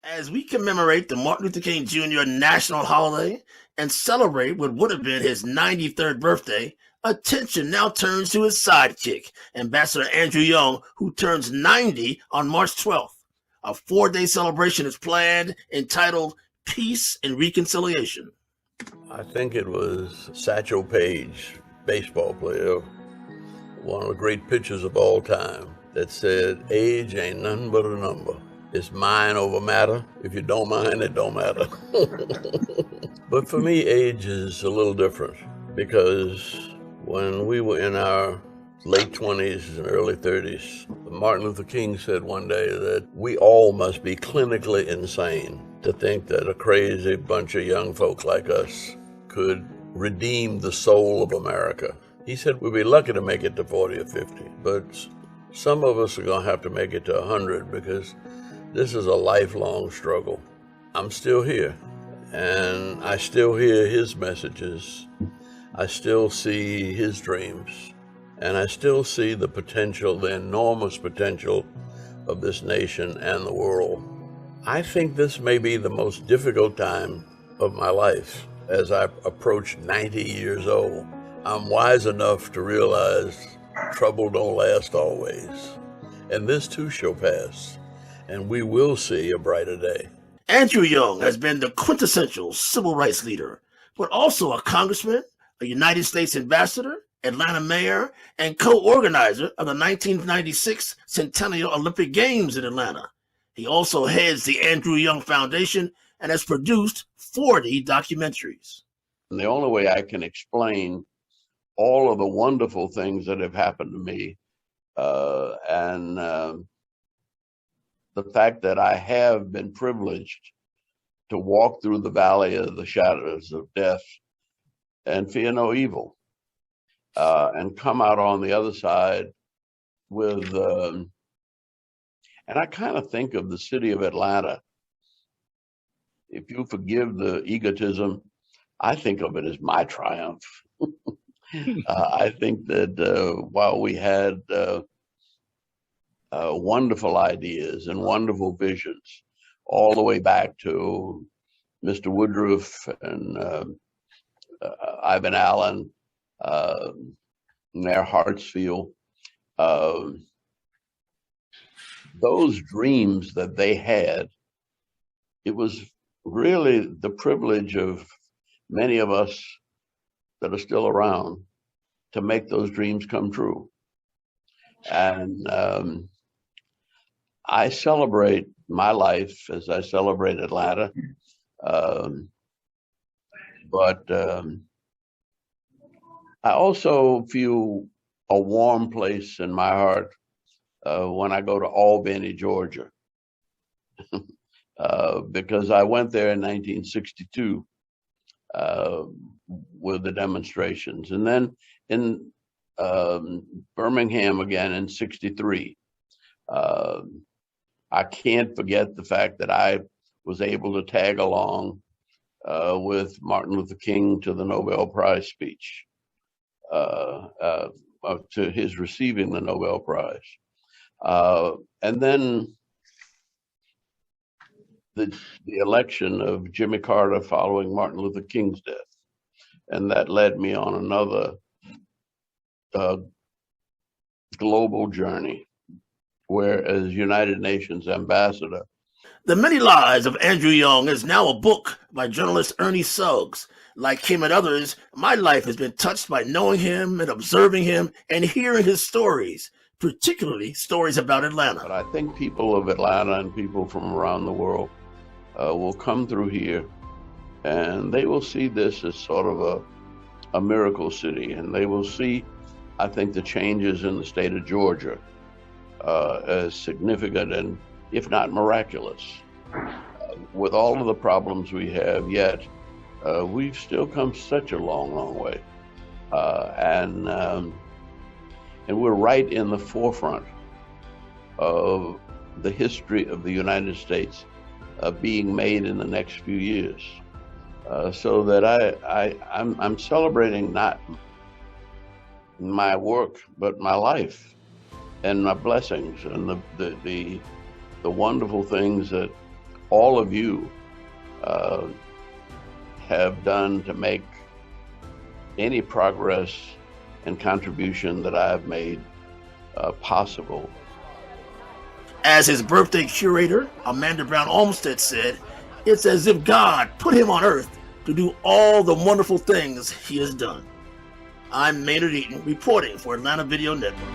As we commemorate the Martin Luther King Jr. National Holiday and celebrate what would have been his 93rd birthday, attention now turns to his sidekick, Ambassador Andrew Young, who turns 90 on March 12th. A 4-day celebration is planned entitled Peace and Reconciliation. I think it was Satchel Paige, baseball player, one of the great pitchers of all time, that said, age ain't nothing but a number. It's mind over matter. If you don't mind, it don't matter. But for me, age is a little different because when we were in our late 20s and early 30s, Martin Luther King said one day that we all must be clinically insane to think that a crazy bunch of young folk like us could redeem the soul of America. He said we'd be lucky to make it to 40 or 50, but some of us are going to have to make it to 100 because this is a lifelong struggle. I'm still here, and I still hear his messages. I still see his dreams, and I still see the potential, the enormous potential of this nation and the world. I think this may be the most difficult time of my life as I approach 90 years old. I'm wise enough to realize trouble don't last always, and this too shall pass, and we will see a brighter day. Andrew Young has been the quintessential civil rights leader, but also a congressman, a United States ambassador, Atlanta mayor, and co-organizer of the 1996 Centennial Olympic Games in Atlanta. He also heads the Andrew Young Foundation and has produced 40 documentaries. And the only way I can explain all of the wonderful things that have happened to me and the fact that I have been privileged to walk through the valley of the shadows of death and fear no evil, and come out on the other side with, and I kind of think of the city of Atlanta. If you forgive the egotism, I think of it as my triumph. I think that while we had wonderful ideas and wonderful visions, all the way back to Mr. Woodruff and Ivan Allen, Mayor Hartsfield, those dreams that they had, it was really the privilege of many of us that are still around to make those dreams come true. And I celebrate my life as I celebrate Atlanta. But I also feel a warm place in my heart when I go to Albany, Georgia, because I went there in 1962 with the demonstrations, and then in Birmingham again in '63. I can't forget the fact that I was able to tag along with Martin Luther King to the Nobel Prize speech, to his receiving the Nobel Prize. And then the election of Jimmy Carter following Martin Luther King's death. And that led me on another global journey, where as United Nations ambassador. The Many Lives of Andrew Young is now a book by journalist Ernie Suggs. Like him and others, my life has been touched by knowing him and observing him and hearing his stories, particularly stories about Atlanta. But I think people of Atlanta and people from around the world will come through here, and they will see this as sort of a miracle city, and they will see, I think, the changes in the state of Georgia as significant and, if not miraculous. With all of the problems we have yet, we've still come such a long, long way. And we're right in the forefront of the history of the United States being made in the next few years. So that I'm celebrating not my work, but my life and my blessings and the wonderful things that all of you have done to make any progress and contribution that I've made possible. As his birthday curator, Amanda Brown Olmsted, said, "It's as if God put him on earth to do all the wonderful things he has done." I'm Maynard Eaton, reporting for Atlanta Video Network.